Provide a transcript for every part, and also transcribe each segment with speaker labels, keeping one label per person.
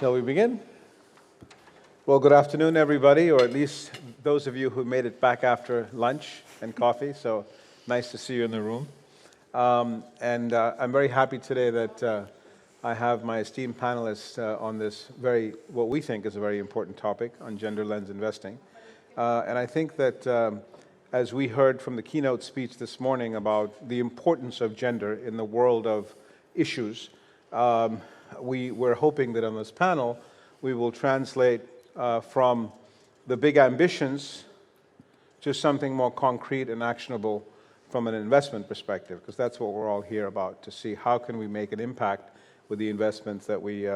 Speaker 1: Shall we begin? Well, good afternoon, everybody, or at least those of you who made it back after lunch and coffee. So nice to see you in the room. I'm very happy today that I have my esteemed panelists on this what we think is a very important topic on gender lens investing. And I think that as we heard from the keynote speech this morning about the importance of gender in the world of issues, we're hoping that on this panel we will translate from the big ambitions to something more concrete and actionable from an investment perspective, because that's what we're all here about, to see how can we make an impact with the investments that we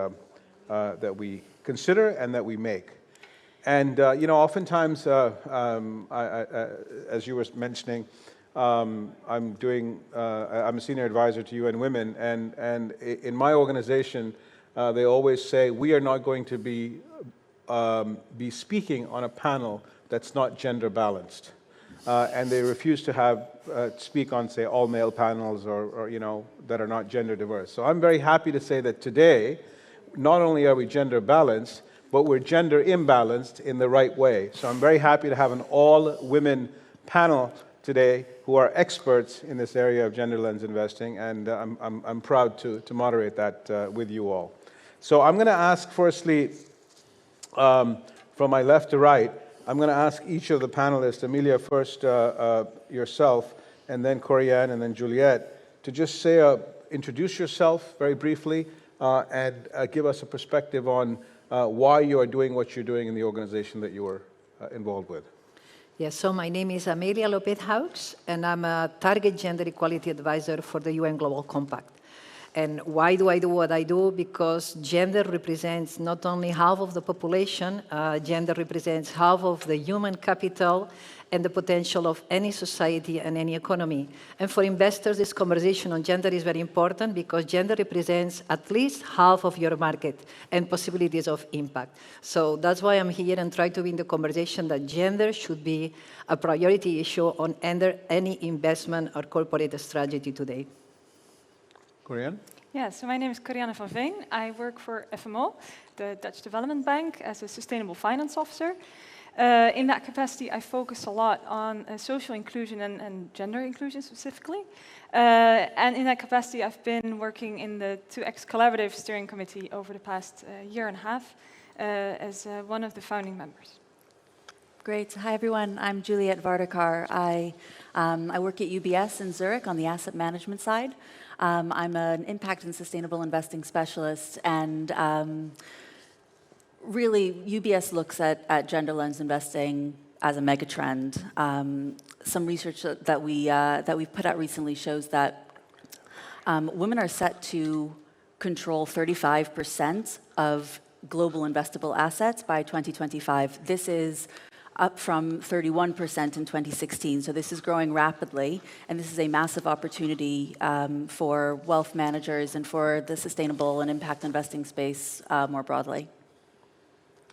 Speaker 1: consider and that we make. And oftentimes, as you were mentioning, I'm a senior advisor to UN Women, and in my organization, they always say we are not going to be speaking on a panel that's not gender balanced, and they refuse to speak on, say, all male panels or that are not gender diverse. So I'm very happy to say that today, not only are we gender balanced, but we're gender imbalanced in the right way. So I'm very happy to have an all-women panel today who are experts in this area of gender lens investing, and I'm proud to moderate that with you all. So I'm going to ask firstly, from my left to right, I'm going to ask each of the panelists, Amelia first, yourself, and then Corianne, and then Juliet, to just introduce yourself very briefly and give us a perspective on why you are doing what you're doing in the organization that you are involved with.
Speaker 2: Yes, so my name is Amelia Lopez-Huix, and I'm a Target Gender Equality Advisor for the UN Global Compact. And why do I do what I do? Because gender represents not only half of the population, gender represents half of the human capital and the potential of any society and any economy. And for investors, this conversation on gender is very important because gender represents at least half of your market and possibilities of impact. So that's why I'm here and try to be in the conversation that gender should be a priority issue on any investment or corporate strategy today.
Speaker 1: Corianne?
Speaker 3: Yeah, so my name is Corianne van Veen. I work for Fmo, the Dutch Development Bank, as a sustainable finance officer. In that capacity, I focus a lot on social inclusion and gender inclusion specifically. And in that capacity, I've been working in the 2X Collaborative Steering Committee over the past year and a half as one of the founding members.
Speaker 4: Great. Hi, everyone. I'm Juliet Vardekar. I work at UBS in Zurich on the asset management side. I'm an impact and sustainable investing specialist, and really, UBS looks at gender lens investing as a megatrend. Some research that we've put out recently shows that women are set to control 35% of global investable assets by 2025. This is up from 31% in 2016. So this is growing rapidly, and this is a massive opportunity for wealth managers and for the sustainable and impact investing space more broadly.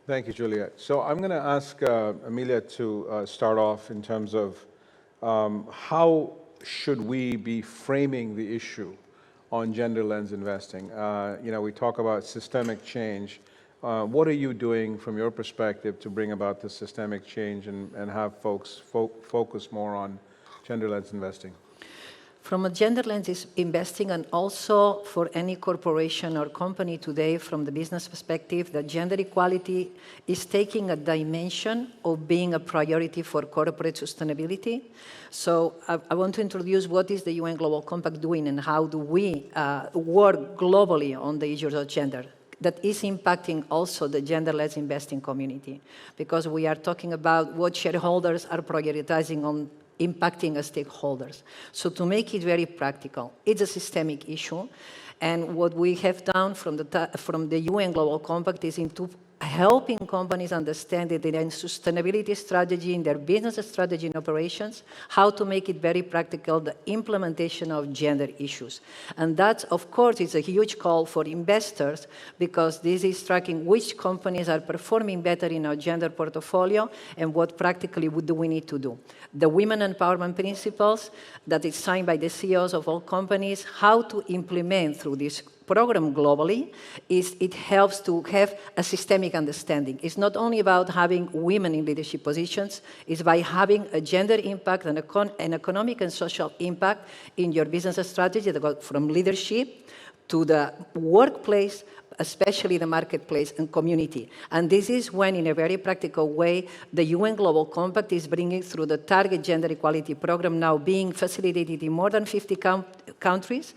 Speaker 1: Thank you, Juliet. So I'm going to ask Amelia to start off in terms of how should we be framing the issue on gender lens investing? We talk about systemic change. What are you doing from your perspective to bring about this systemic change and have folks focus more on gender lens investing?
Speaker 2: From a gender lens investing, and also for any corporation or company today, from the business perspective, that gender equality is taking a dimension of being a priority for corporate sustainability. So I want to introduce what is the UN Global Compact doing and how do we work globally on the issues of gender. That is impacting also the gender-led investing community, because we are talking about what shareholders are prioritizing on impacting as stakeholders. So to make it very practical, it's a systemic issue, and what we have done from the UN Global Compact is into helping companies understand that in sustainability strategy, in their business strategy and operations, how to make it very practical, the implementation of gender issues. And that, of course, is a huge call for investors, because this is tracking which companies are performing better in our gender portfolio and what practically do we need to do. The Women Empowerment Principles that is signed by the CEOs of all companies, how to implement through this program globally is it helps to have a systemic understanding. It's not only about having women in leadership positions, it's by having a gender impact and an economic and social impact in your business strategy that goes from leadership to the workplace, especially the marketplace and community. And this is when, in a very practical way, the UN Global Compact is bringing through the Target Gender Equality Program, now being facilitated in more than 50 countries,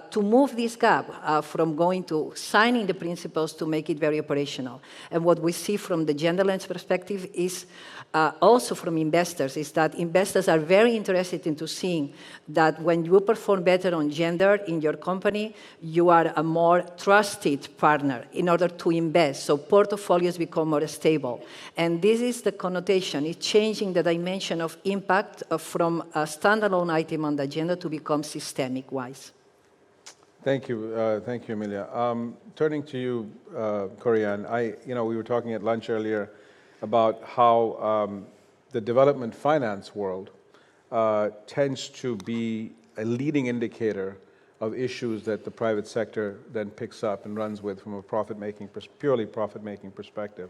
Speaker 2: to move this gap from going to signing the principles to make it very operational. And what we see from the gender lens perspective is also from investors, is that investors are very interested into seeing that when you perform better on gender in your company, you are a more trusted partner in order to invest, so portfolios become more stable. And this is the connotation. It's changing the dimension of impact from a standalone item on the agenda to become systemic-wise.
Speaker 1: Thank you, Amelia. Turning to you, Corianne, we were talking at lunch earlier about how the development finance world tends to be a leading indicator of issues that the private sector then picks up and runs with from a purely profit-making perspective.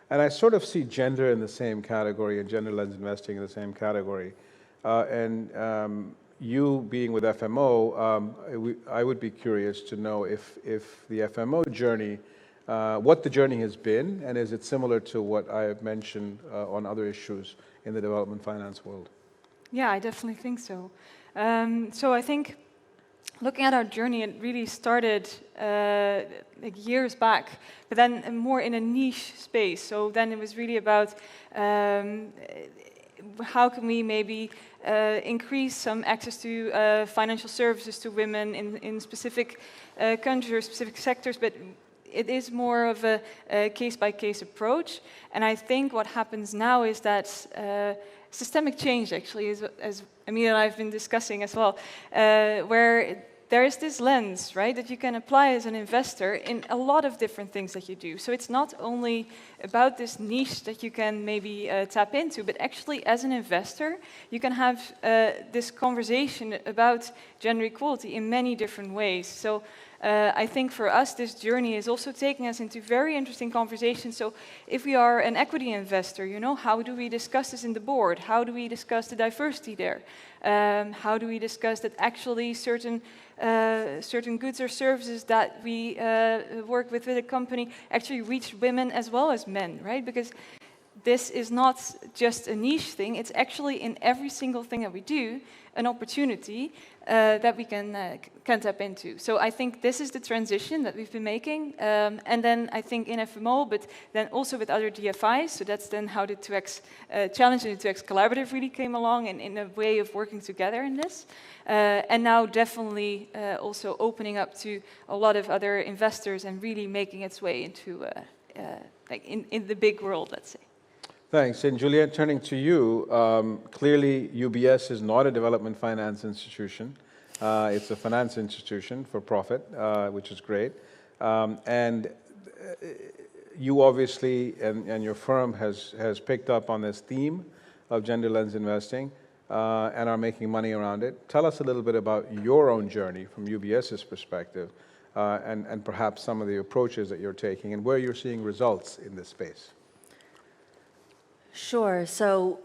Speaker 1: And I sort of see gender in the same category and gender lens investing in the same category. You being with FMO, I would be curious to know if the FMO journey, what the journey has been, and is it similar to what I have mentioned on other issues in the development finance world?
Speaker 3: Yeah, I definitely think so. So I think looking at our journey, it really started like years back, but then more in a niche space. So then it was really about how can we maybe increase some access to financial services to women in specific countries or specific sectors, but it is more of a case-by-case approach. And I think what happens now is that systemic change actually is, as Amelia and I have been discussing as well, where there is this lens, right, that you can apply as an investor in a lot of different things that you do. So it's not only about this niche that you can maybe tap into, but actually as an investor, you can have this conversation about gender equality in many different ways. So I think for us, this journey is also taking us into very interesting conversations. So if we are an equity investor, how do we discuss this in the board? How do we discuss the diversity there? How do we discuss that actually certain goods or services that we work with a company actually reach women as well as men, right? Because this is not just a niche thing, it's actually in every single thing that we do, an opportunity that we can tap into. So I think this is the transition that we've been making. And then I think in FMO, but then also with other DFIs, so that's then how the 2X Challenge and the 2X Collaborative really came along and in a way of working together in this. And now definitely also opening up to a lot of other investors and really making its way into like in the big world, let's say.
Speaker 1: Thanks. And Juliette, turning to you, clearly UBS is not a development finance institution. It's a finance institution for profit, which is great. And you obviously, and your firm has picked up on this theme of gender lens investing and are making money around it. Tell us a little bit about your own journey from UBS's perspective and perhaps some of the approaches that you're taking and where you're seeing results in this space.
Speaker 4: Sure. So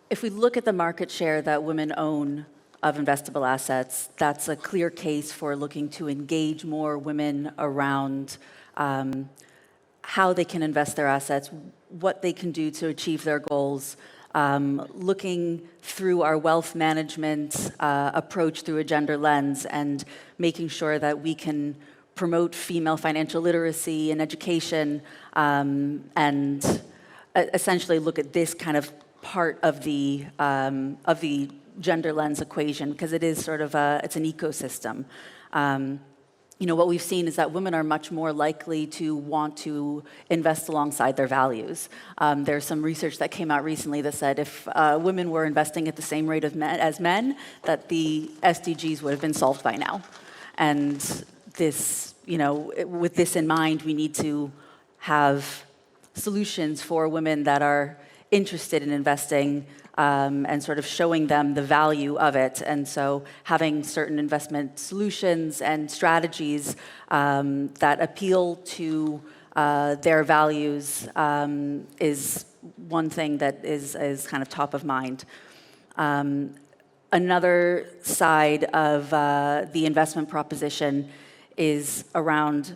Speaker 4: if we look at the market share that women own of investable assets, that's a clear case for looking to engage more women around how they can invest their assets, what they can do to achieve their goals, looking through our wealth management approach through a gender lens and making sure that we can promote female financial literacy and education, and essentially look at this kind of part of the gender lens equation, because it is sort of it's an ecosystem. What we've seen is that women are much more likely to want to invest alongside their values. There's some research that came out recently that said if women were investing at the same rate as men, that the SDGs would have been solved by now. And this, with this in mind, we need to have solutions for women that are interested in investing and sort of showing them the value of it. And so having certain investment solutions and strategies that appeal to their values is one thing that is kind of top of mind. Another side of the investment proposition is around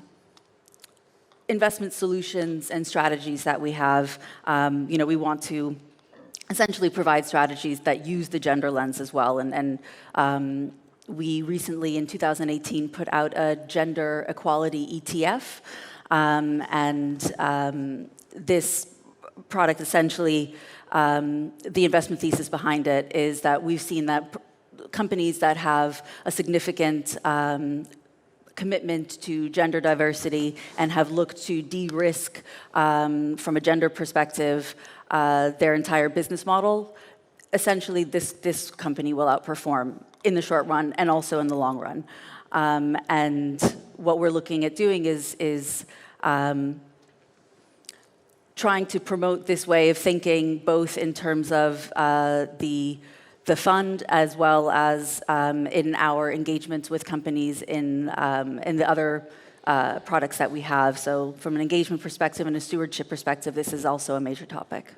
Speaker 4: investment solutions and strategies that we have. We want to essentially provide strategies that use the gender lens as well. And we recently, in 2018, put out a gender equality ETF. This product essentially, the investment thesis behind it is that we've seen that companies that have a significant commitment to gender diversity and have looked to de-risk from a gender perspective their entire business model, essentially this company will outperform in the short run and also in the long run. And what we're looking at doing is trying to promote this way of thinking, both in terms of the fund as well as in our engagements with companies in the other products that we have. So from an engagement perspective and a stewardship perspective, this is also a major topic.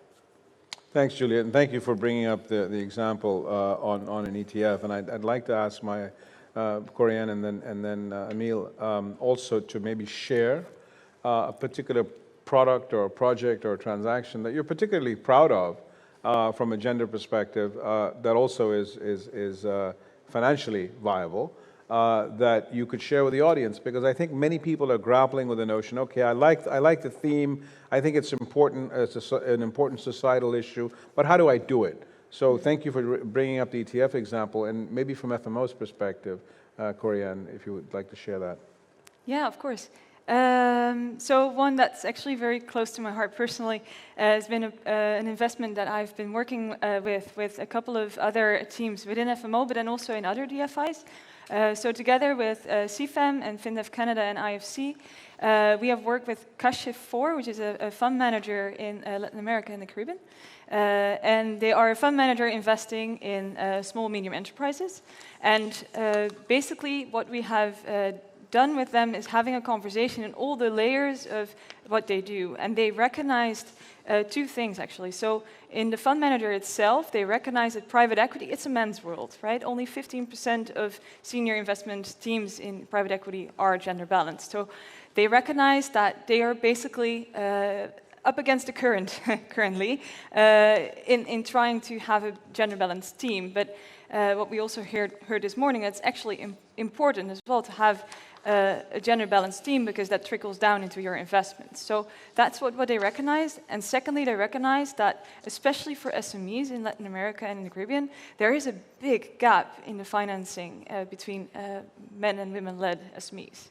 Speaker 1: Thanks, Juliet, and thank you for bringing up the example on an ETF. And I'd like to ask my Corianne and then Emile also to maybe share a particular product or a project or a transaction that you're particularly proud of from a gender perspective that also is financially viable that you could share with the audience, because I think many people are grappling with the notion, okay, I like the theme, I think it's important, it's an important societal issue, but how do I do it? So thank you for bringing up the ETF example, and maybe from FMO's perspective, Corianne, if you would like to share that.
Speaker 3: Yeah, of course. So one that's actually very close to my heart personally has been an investment that I've been working with a couple of other teams within FMO, but then also in other DFIs. So together with CFAM and FinDev Canada and IFC, we have worked with Kashif4, which is a fund manager in Latin America and the Caribbean. And they are a fund manager investing in small, medium enterprises. And basically what we have done with them is having a conversation in all the layers of what they do. And they recognized two things, actually. So in the fund manager itself, they recognize that private equity, it's a men's world, right? Only 15% of senior investment teams in private equity are gender balanced. So they recognize that they are basically up against the current currently in trying to have a gender balanced team. But what we also heard this morning, it's actually important as well to have a gender balanced team, because that trickles down into your investments. So that's what they recognize. And secondly, they recognize that, especially for SMEs in Latin America and in the Caribbean, there is a big gap in the financing between men and women-led SMEs.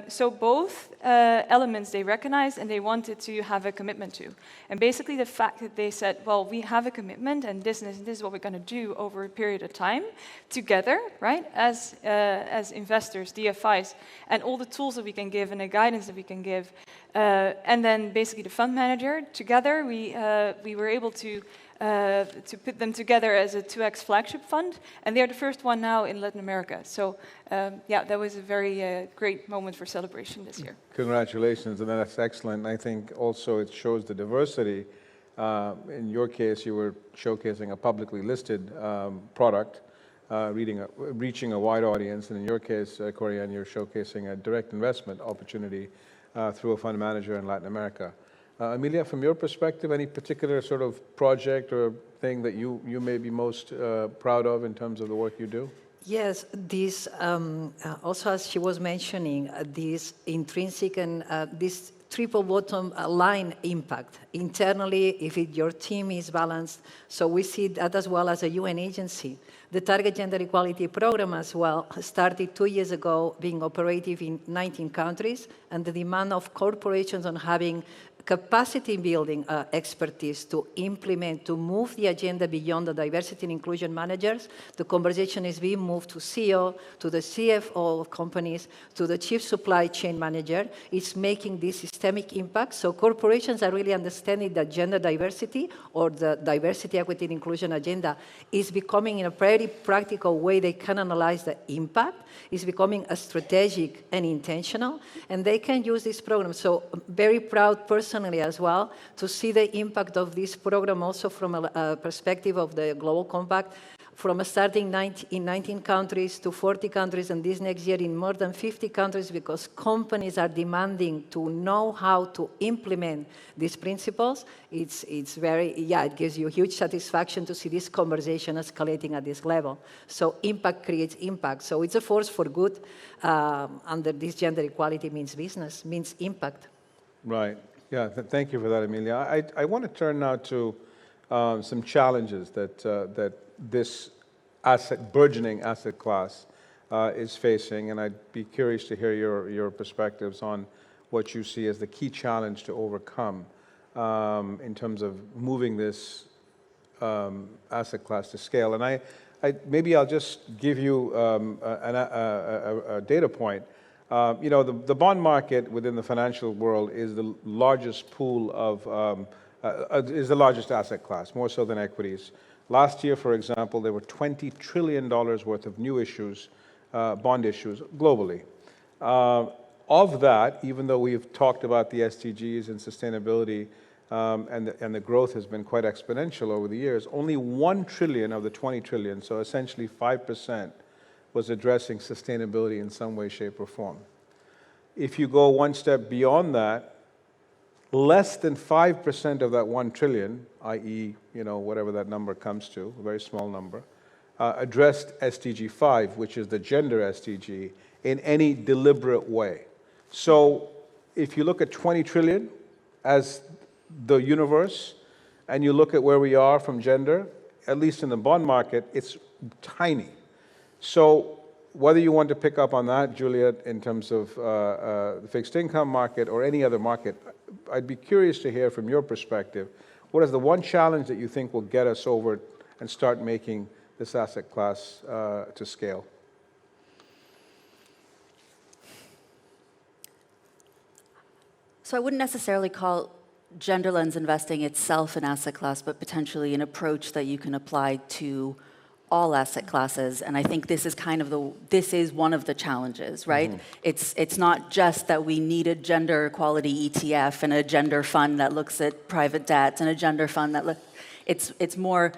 Speaker 3: So both elements they recognized and they wanted to have a commitment to. And basically the fact that they said, well, we have a commitment and this is what we're going to do over a period of time together, right, as investors, DFIs, and all the tools that we can give and the guidance that we can give. And then basically the fund manager, together we were able to put them together as a 2X flagship fund, and they're the first one now in Latin America. So yeah, that was a very great moment for celebration this year.
Speaker 1: Congratulations, and that's excellent. I think also it shows the diversity. In your case, you were showcasing a publicly listed product, reaching a wide audience, and in your case, Corianne, you're showcasing a direct investment opportunity through a fund manager in Latin America. Amelia, from your perspective, any particular sort of project or thing that you may be most proud of in terms of the work you do?
Speaker 2: Yes, this also, as she was mentioning, this intrinsic and this triple bottom line impact internally, if your team is balanced. So we see that as well as a UN agency. The Target Gender Equality Program as well started 2 years ago, being operative in 19 countries, and the demand of corporations on having capacity building expertise to implement, to move the agenda beyond the diversity and inclusion managers. The conversation is being moved to CEO, to the CFO of companies, to the chief supply chain manager. It's making this systemic impact. So corporations are really understanding that gender diversity or the diversity, equity, and inclusion agenda is becoming in a very practical way. They can analyze the impact. It's becoming a strategic and intentional, and they can use this program. So very proud personally as well to see the impact of this program also from a perspective of the Global Compact, from starting in 19 countries to 40 countries, and this next year in more than 50 countries, because companies are demanding to know how to implement these principles. It's very, yeah, it gives you huge satisfaction to see this conversation escalating at this level. So impact creates impact. So it's a force for good. Under this gender equality means business, means impact.
Speaker 1: Right. Yeah, thank you for that, Amelia. I want to turn now to some challenges that this burgeoning asset class is facing, and I'd be curious to hear your perspectives on what you see as the key challenge to overcome in terms of moving this asset class to scale. And maybe I'll just give you a data point. You know, the bond market within the financial world is the largest pool of, is the largest asset class, more so than equities. Last year, for example, there were $20 trillion worth of new issues, bond issues, globally. Of that, even though we've talked about the SDGs and sustainability, and the growth has been quite exponential over the years, only 1 trillion of the 20 trillion, so essentially 5%, was addressing sustainability in some way, shape, or form. If you go one step beyond that, less than 5% of that 1 trillion, i.e., you know, whatever that number comes to, a very small number, addressed SDG 5, which is the gender SDG, in any deliberate way. So if you look at 20 trillion as the universe, and you look at where we are from gender, at least in the bond market, it's tiny. So whether you want to pick up on that, Juliet, in terms of the fixed income market or any other market, I'd be curious to hear from your perspective, what is the one challenge that you think will get us over and start making this asset class to scale?
Speaker 4: So I wouldn't necessarily call gender lens investing itself an asset class, but potentially an approach that you can apply to all asset classes. And I think this is this is one of the challenges, right? Mm-hmm. It's not just that we need a gender equality ETF and a gender fund that looks at private debt and a gender fund that it's more,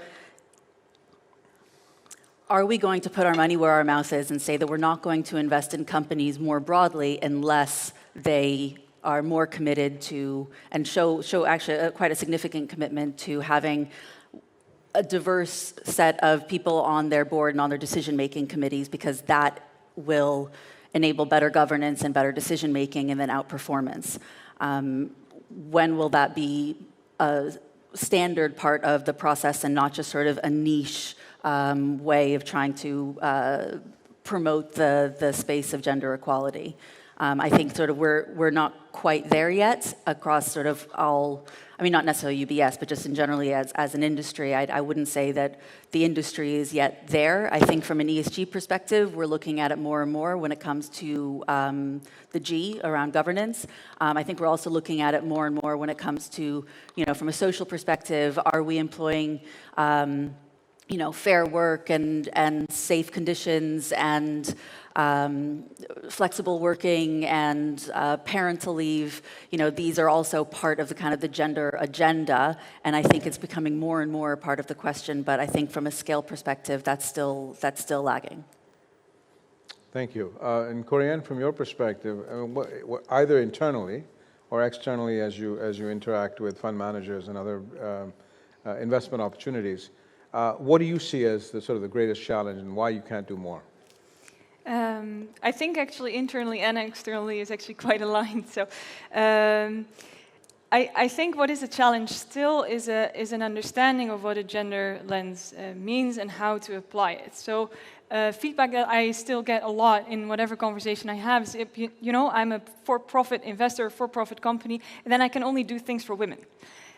Speaker 4: are we going to put our money where our mouth is and say that we're not going to invest in companies more broadly unless they are more committed to, and show actually quite a significant commitment to having a diverse set of people on their board and on their decision-making committees, because that will enable better governance and better decision-making and then outperformance. When will that be a standard part of the process and not just sort of a niche way of trying to promote the space of gender equality? I think sort of we're not quite there yet across sort of all, I mean, not necessarily UBS, but just in generally as an industry. I wouldn't say that the industry is yet there. I think from an ESG perspective, we're looking at it more and more when it comes to the G around governance. I think we're also looking at it more and more when it comes to, you know, from a social perspective, are we employing you know, fair work and safe conditions and flexible working and parental leave. You know, these are also part of the kind of the gender agenda, and I think it's becoming more and more part of the question. But I think from a scale perspective, that's still lagging.
Speaker 1: Thank you. And Corianne, from your perspective, I mean, what, either internally or externally, as you interact with fund managers and other investment opportunities, what do you see as the sort of the greatest challenge and why you can't do more?
Speaker 3: I think actually internally and externally is actually quite aligned. So I think what is a challenge still is an understanding of what a gender lens means and how to apply it. So feedback that I still get a lot in whatever conversation I have is, if you know, I'm a for-profit investor, for-profit company, and then I can only do things for women.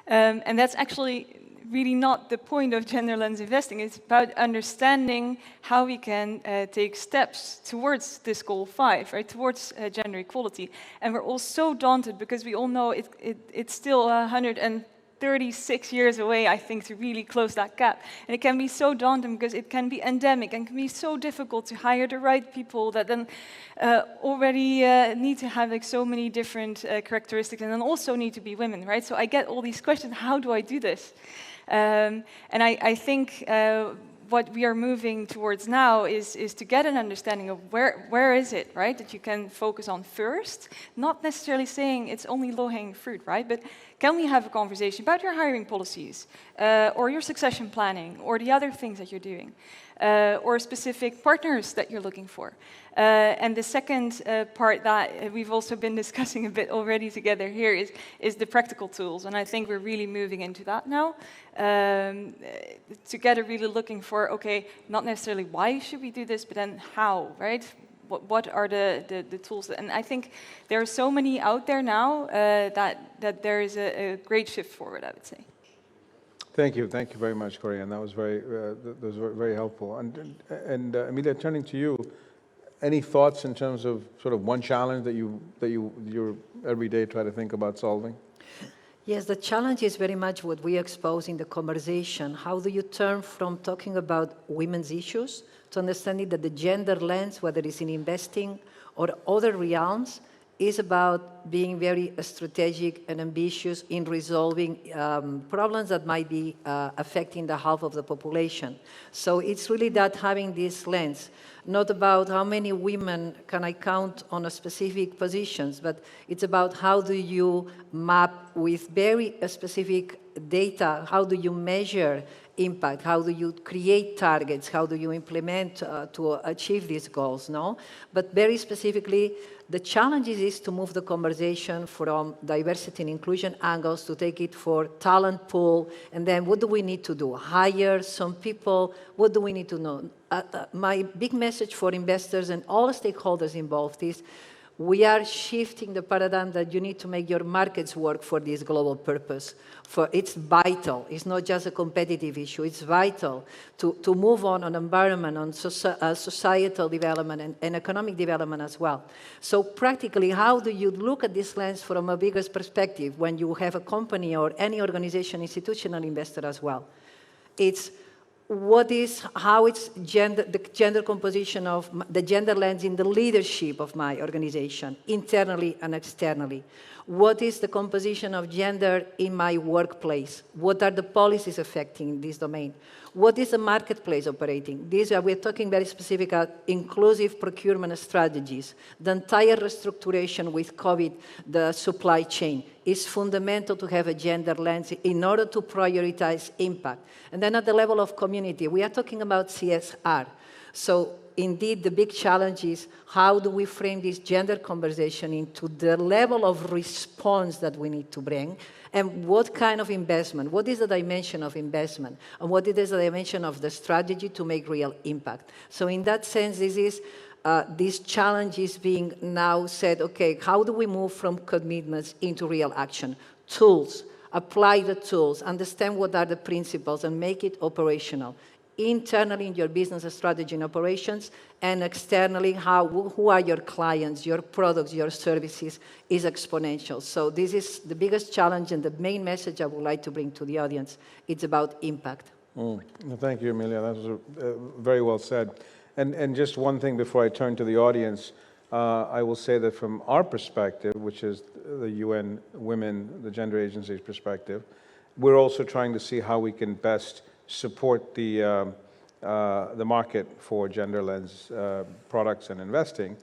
Speaker 3: And that's actually really not the point of gender lens investing. It's about understanding how we can take steps towards this goal 5, right, towards gender equality. And we're all so daunted because we all know it's still 136 years away, I think, to really close that gap. And it can be so daunting because it can be endemic and can be so difficult to hire the right people that then already need to have like so many different characteristics and then also need to be women, right? So I get all these questions, how do I do this? And I think what we are moving towards now is to get an understanding of where is it, right, that you can focus on first, not necessarily saying it's only low-hanging fruit, right, but can we have a conversation about your hiring policies, or your succession planning, or the other things that you're doing, or specific partners that you're looking for. And the second part that we've also been discussing a bit already together here is the practical tools, and I think we're really moving into that now. Together really looking for, okay, not necessarily why should we do this, but then how, right? What are the tools? And I think there are so many out there now that there is a great shift forward, I would say.
Speaker 1: Thank you very much, Corianne. That was very helpful. And Amelia, turning to you, any thoughts in terms of sort of one challenge that you every day try to think about solving?
Speaker 2: Yes, the challenge is very much what we expose in the conversation. How do you turn from talking about women's issues to understanding that the gender lens, whether it's in investing or other realms, is about being very strategic and ambitious in resolving problems that might be affecting the half of the population. So it's really that having this lens, not about how many women can I count on a specific positions, but it's about how do you map with very specific data, how do you measure impact, how do you create targets, how do you implement to achieve these goals, no? But very specifically, the challenge is to move the conversation from diversity and inclusion angles to take it for talent pool, and then what do we need to do? Hire some people, what do we need to know? My big message for investors and all stakeholders involved is we are shifting the paradigm that you need to make your markets work for this global purpose. It's vital. It's not just a competitive issue. It's vital to move on environment, on societal development and economic development as well. So practically, how do you look at this lens from a bigger perspective when you have a company or any organization, institutional investor as well? It's how it's the gender composition of the gender lens in the leadership of my organization, internally and externally. What is the composition of gender in my workplace? What are the policies affecting this domain? What is the marketplace operating? We're talking very specific about inclusive procurement strategies. The entire restructuration with COVID, the supply chain, is fundamental to have a gender lens in order to prioritize impact. And then at the level of community, we are talking about CSR. So indeed, the big challenge is how do we frame this gender conversation into the level of response that we need to bring, and what kind of investment, what is the dimension of investment, and what is the dimension of the strategy to make real impact. So in that sense, this challenge is being now said, okay, how do we move from commitments into real action? Tools, apply the tools, understand what are the principles, and make it operational. Internally in your business strategy and operations, and externally, who are your clients, your products, your services is exponential. So this is the biggest challenge and the main message I would like to bring to the audience. It's about impact.
Speaker 1: Thank you, Amelia. That was very well said. And just one thing before I turn to the audience, I will say that from our perspective, which is the UN Women, the Gender Agency's perspective, we're also trying to see how we can best support the market for gender lens products and investing.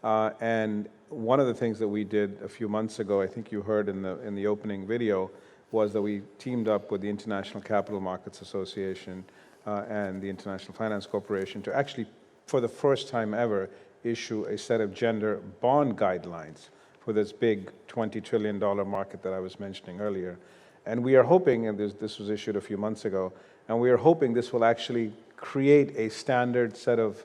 Speaker 1: And one of the things that we did a few months ago, I think you heard in the opening video, was that we teamed up with the International Capital Markets Association and the International Finance Corporation to actually, for the first time ever, issue a set of gender bond guidelines for this big $20 trillion market that I was mentioning earlier. And we are hoping, and this was issued a few months ago, and we are hoping this will actually create a standard set of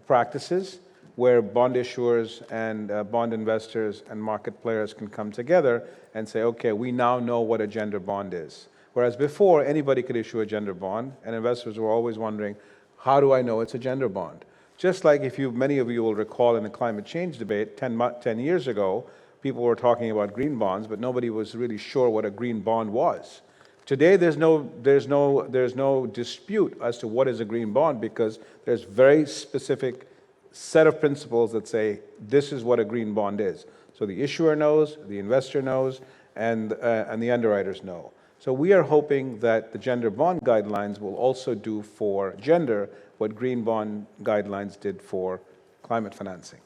Speaker 1: practices where bond issuers and bond investors and market players can come together and say, okay, we now know what a gender bond is. Whereas before, anybody could issue a gender bond, and investors were always wondering, how do I know it's a gender bond? Just like if many of you will recall in the climate change debate 10 years ago, people were talking about green bonds, but nobody was really sure what a green bond was. Today, there's no dispute as to what is a green bond, because there's very specific set of principles that say this is what a green bond is. So the issuer knows, the investor knows, and the underwriters know. So we are hoping that the gender bond guidelines will also do for gender what green bond guidelines did for climate financing.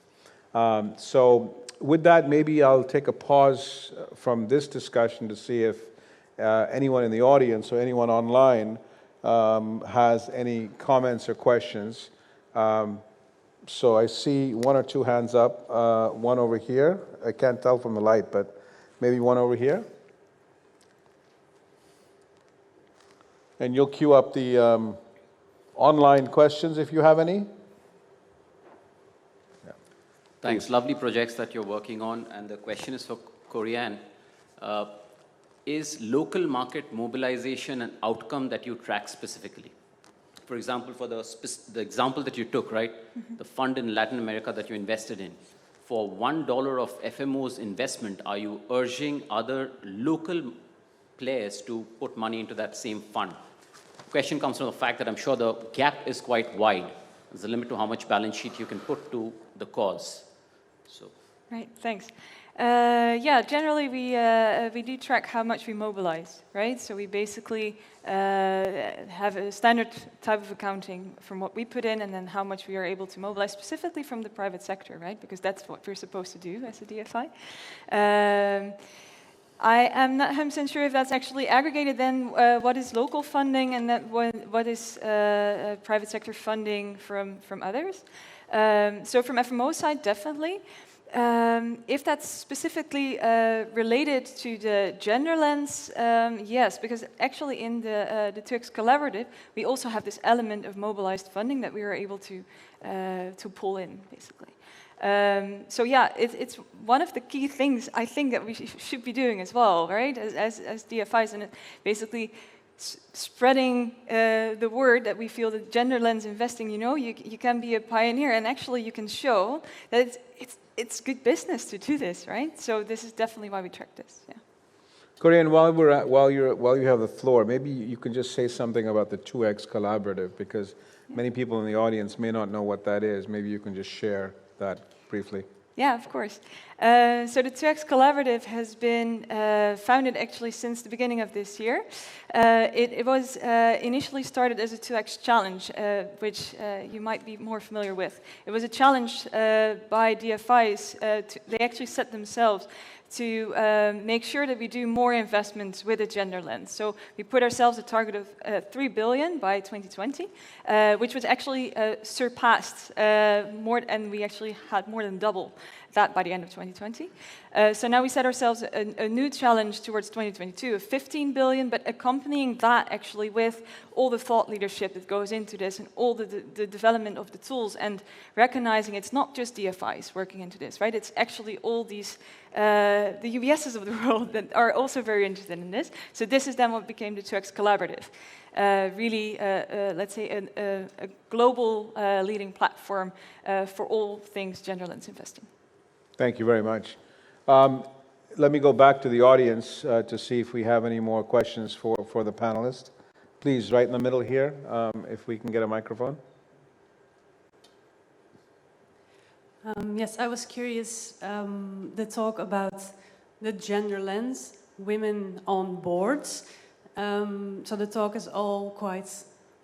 Speaker 1: So with that, maybe I'll take a pause from this discussion to see if anyone in the audience or anyone online has any comments or questions. So I see one or two hands up, one over here. I can't tell from the light, but maybe one over here. And you'll queue up the online questions if you have any. Yeah.
Speaker 5: Thanks. Lovely projects that you're working on. And the question is for Corianne. Is local market mobilization an outcome that you track specifically? For example, for the example that you took, right? Mm-hmm. The fund in Latin America that you invested in. For $1 of FMO's investment, are you urging other local players to put money into that same fund? The question comes from the fact that I'm sure the gap is quite wide. There's a limit to how much balance sheet you can put to the cause. So.
Speaker 3: Right, thanks. Yeah, generally we do track how much we mobilize, right? So we basically have a standard type of accounting from what we put in and then how much we are able to mobilize specifically from the private sector, right? Because that's what we're supposed to do as a DFI. I am not 100% sure if that's actually aggregated then what is local funding and that what is private sector funding from others. So from FMO side, definitely. If that's specifically related to the gender lens, yes, because actually in the 2X Collaborative, we also have this element of mobilized funding that we are able to pull in, basically. So yeah, it's one of the key things I think that we should be doing as well, right? As DFIs, and basically spreading the word that we feel that gender lens investing, you can be a pioneer, and actually you can show that it's good business to do this, right? So this is definitely why we track this. Yeah.
Speaker 1: Corianne, while you have the floor, maybe you can just say something about the 2X Collaborative, because many people in the audience may not know what that is. Maybe you can just share that briefly.
Speaker 3: Yeah, of course. So the 2X Collaborative has been founded actually since the beginning of this year. It was initially started as a 2X challenge, which you might be more familiar with. It was a challenge by DFIs. They actually set themselves to make sure that we do more investments with a gender lens. So we put ourselves a target of 3 billion by 2020, which was actually surpassed more, and we actually had more than double that by the end of 2020. So now we set ourselves a new challenge towards 2022 of 15 billion, but accompanying that actually with all the thought leadership that goes into this and all the development of the tools, and recognizing it's not just DFIs working into this, right? It's actually all these, the UBSs of the world that are also very interested in this. So this is then what became the 2X Collaborative. Really, let's say, a global leading platform for all things gender lens investing.
Speaker 1: Thank you very much. Let me go back to the audience to see if we have any more questions for the panelists. Please, right in the middle here, if we can get a microphone.
Speaker 6: Yes, I was curious, the talk about the gender lens, women on boards. So the talk is all quite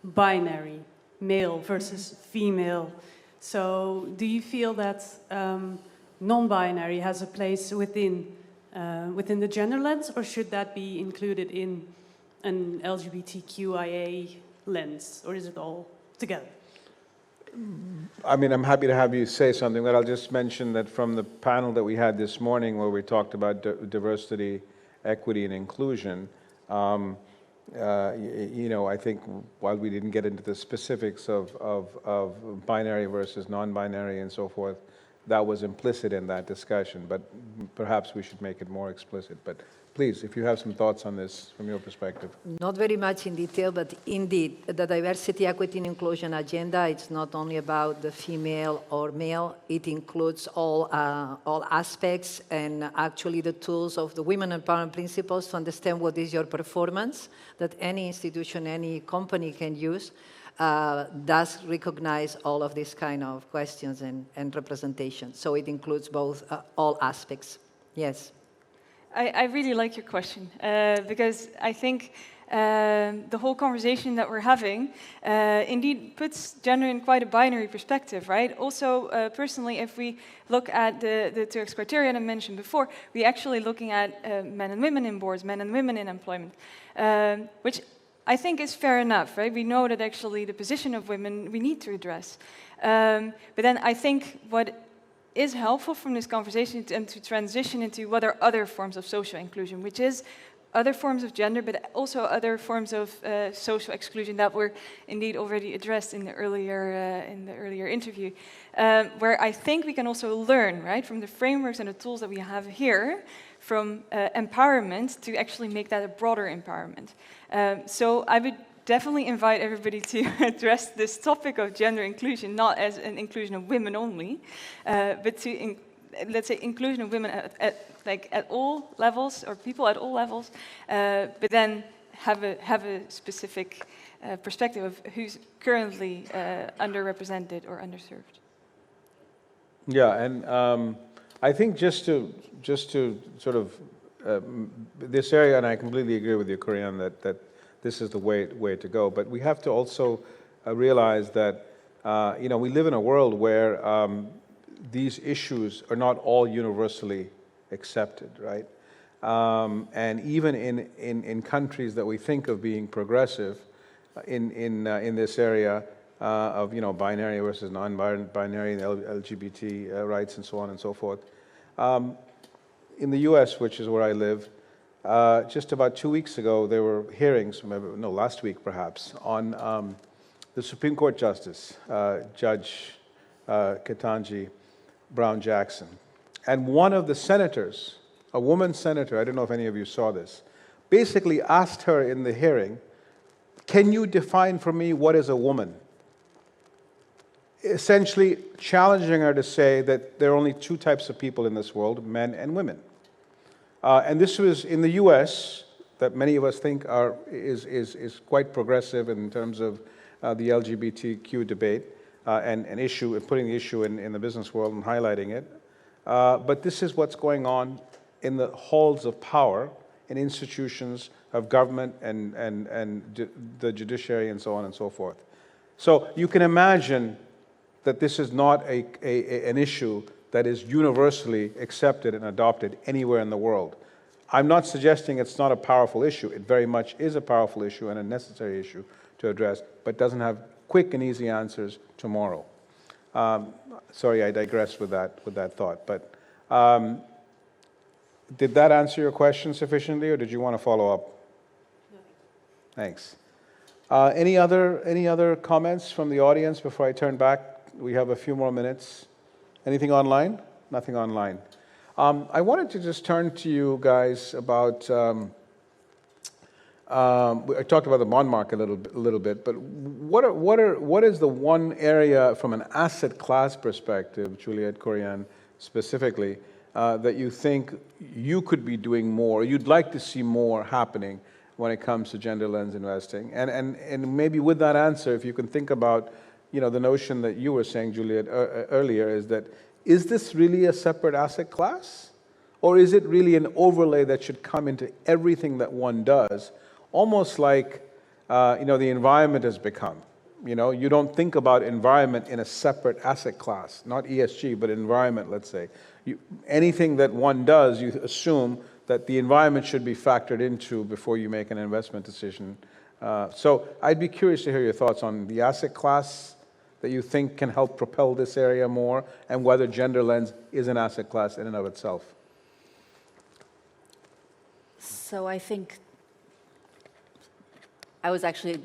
Speaker 6: binary, male versus female. So do you feel that non-binary has a place within the gender lens, or should that be included in an LGBTQIA lens, or is it all together?
Speaker 1: I mean, I'm happy to have you say something, but I'll just mention that from the panel that we had this morning where we talked about diversity, equity, and inclusion, you know, I think while we didn't get into the specifics of binary versus non-binary and so forth, that was implicit in that discussion, but perhaps we should make it more explicit. But please, if you have some thoughts on this from your perspective.
Speaker 2: Not very much in detail, but indeed, the diversity, equity, and inclusion agenda, it's not only about the female or male, it includes all aspects and actually the tools of the women empowerment principles to understand what is your performance, that any institution, any company can use, does recognize all of these kind of questions and representation. So it includes both, all aspects. Yes.
Speaker 3: I really like your question because I think the whole conversation that we're having indeed puts gender in quite a binary perspective, right? Also, personally, if we look at the Turks criteria I mentioned before, we're actually looking at men and women in boards, men and women in employment, which I think is fair enough, right? We know that actually the position of women we need to address. But then I think what is helpful from this conversation and to transition into what are other forms of social inclusion, which is other forms of gender, but also other forms of social exclusion that were indeed already addressed in the earlier interview, where I think we can also learn, right, from the frameworks and the tools that we have here, from empowerment to actually make that a broader empowerment. So I would definitely invite everybody to address this topic of gender inclusion, not as an inclusion of women only, but to, let's say, inclusion of women at all levels, or people at all levels, but then have a specific perspective of who's currently underrepresented or underserved.
Speaker 1: Yeah, and I think just to sort of this area, and I completely agree with you, Korean, that this is the way to go. But we have to also realize that you know, we live in a world where these issues are not all universally accepted, right? And even in countries that we think of being progressive in this area of, you know, binary versus non-binary, LGBT rights and so on and so forth. In the US, which is where I live, just about 2 weeks ago, there were hearings, no, last week perhaps, on the Supreme Court Justice, Judge Ketanji Brown Jackson. And one of the senators, a woman senator, I don't know if any of you saw this, basically asked her in the hearing, can you define for me what is a woman? Essentially challenging her to say that there are only two types of people in this world, men and women. And this was in the US, that many of us think is quite progressive in terms of the LGBTQ debate and an issue, putting the issue in the business world and highlighting it. But this is what's going on in the halls of power in institutions of government and the judiciary and so on and so forth. So you can imagine that this is not an issue that is universally accepted and adopted anywhere in the world. I'm not suggesting it's not a powerful issue. It very much is a powerful issue and a necessary issue to address, but doesn't have quick and easy answers tomorrow. Sorry, I digressed with that thought. But did that answer your question sufficiently, or did you want to follow up?
Speaker 6: No.
Speaker 1: Thanks. Any other comments from the audience before I turn back? We have a few more minutes. Anything online? Nothing online. I wanted to just turn to you guys about, I talked about the bond market a little bit, but what is the one area from an asset class perspective, Juliet, Korean specifically, that you think you could be doing more, you'd like to see more happening when it comes to gender lens investing? And maybe with that answer, if you can think about, you know, the notion that you were saying, Juliet, earlier, is this really a separate asset class? Or is it really an overlay that should come into everything that one does? Almost like, you know, the environment has become. You know, you don't think about environment in a separate asset class, not ESG, but environment, let's say. Anything that one does, you assume that the environment should be factored into before you make an investment decision. So I'd be curious to hear your thoughts on the asset class that you think can help propel this area more, and whether gender lens is an asset class in and of itself?
Speaker 4: So I think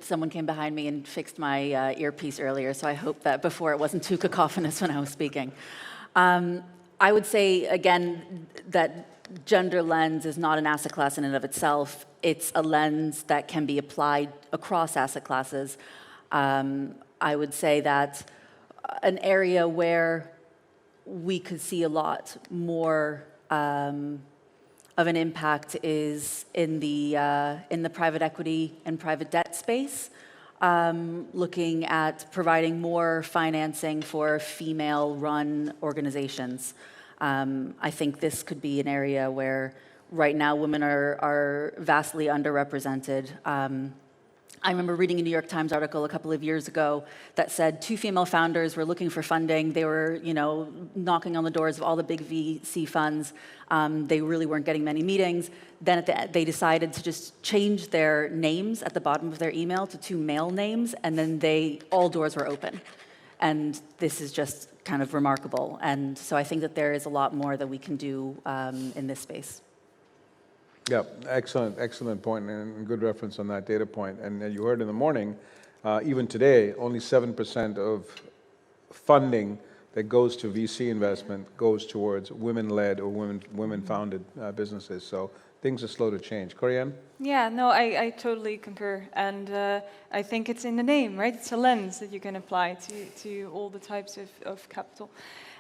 Speaker 4: someone came behind me and fixed my earpiece earlier, so I hope that before it wasn't too cacophonous when I was speaking. I would say, again, that gender lens is not an asset class in and of itself. It's a lens that can be applied across asset classes. I would say that an area where we could see a lot more of an impact is in the private equity and private debt space, looking at providing more financing for female-run organizations. I think this could be an area where right now women are vastly underrepresented. I remember reading a New York Times article a couple of years ago that said 2 female founders were looking for funding. They were, knocking on the doors of all the big VC funds. They really weren't getting many meetings. Then they decided to just change their names at the bottom of their email to 2 male names, and then all doors were open. And this is just kind of remarkable. And so I think that there is a lot more that we can do in this space.
Speaker 1: Yeah, excellent point, and good reference on that data point. And you heard in the morning, even today, only 7% of funding that goes to VC investment goes towards women-led or women-founded businesses. So things are slow to change. Corianne?
Speaker 3: Yeah, no, I totally concur. And I think it's in the name, right? It's a lens that you can apply to all the types of capital.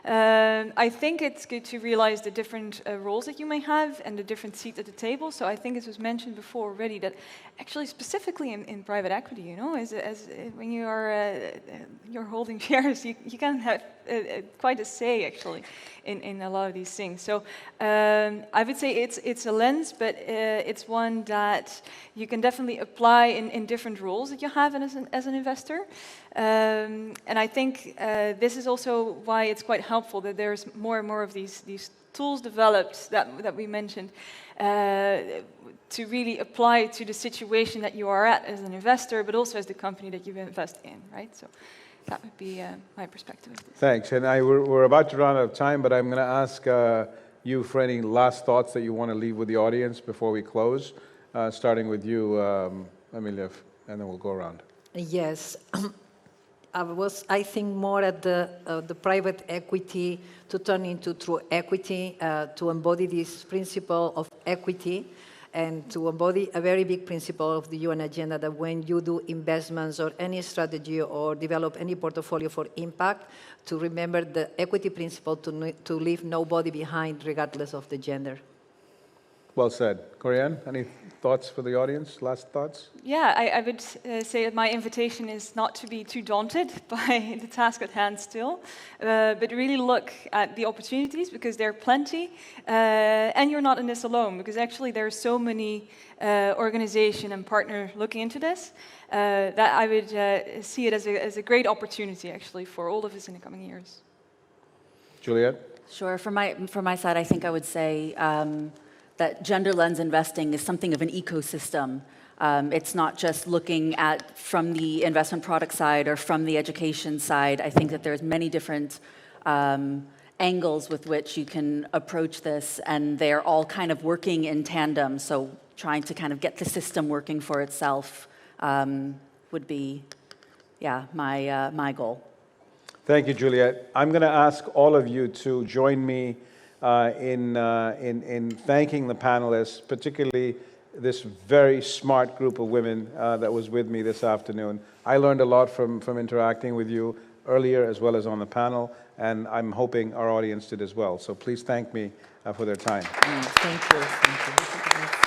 Speaker 3: I think it's good to realize the different roles that you may have and the different seats at the table. So I think it was mentioned before already that actually specifically in private equity, as when you are you're holding shares, you can have quite a say actually in a lot of these things. So I would say it's a lens, but it's one that you can definitely apply in different roles that you have as an investor. And I think this is also why it's quite helpful that there's more and more of these tools developed that we mentioned to really apply to the situation that you are at as an investor, but also as the company that you invest in, right? So that would be my perspective of this.
Speaker 1: Thanks. And we're about to run out of time, but I'm going to ask you for any last thoughts that you want to leave with the audience before we close, starting with you, Amelia, and then we'll go around.
Speaker 2: Yes. I think more at the private equity to turn into true equity, to embody this principle of equity, and to embody a very big principle of the UN agenda that when you do investments or any strategy or develop any portfolio for impact, to remember the equity principle to leave nobody behind regardless of the gender.
Speaker 1: Well said. Corianne, any thoughts for the audience? Last thoughts?
Speaker 3: Yeah, I would say that my invitation is not to be too daunted by the task at hand still, but really look at the opportunities because there are plenty, and you're not in this alone because actually there are so many organizations and partners looking into this that I would see it as a great opportunity actually for all of us in the coming years.
Speaker 1: Juliet?
Speaker 4: Sure. From my side, I think I would say that gender lens investing is something of an ecosystem. It's not just looking at from the investment product side or from the education side. I think that there's many different angles with which you can approach this, and they're all kind of working in tandem. So trying to kind of get the system working for itself would be, my goal.
Speaker 1: Thank you, Juliet. I'm going to ask all of you to join me in thanking the panelists, particularly this very smart group of women that was with me this afternoon. I learned a lot from interacting with you earlier as well as on the panel, and I'm hoping our audience did as well. So please thank me for their time.
Speaker 2: Thank you. Thank you.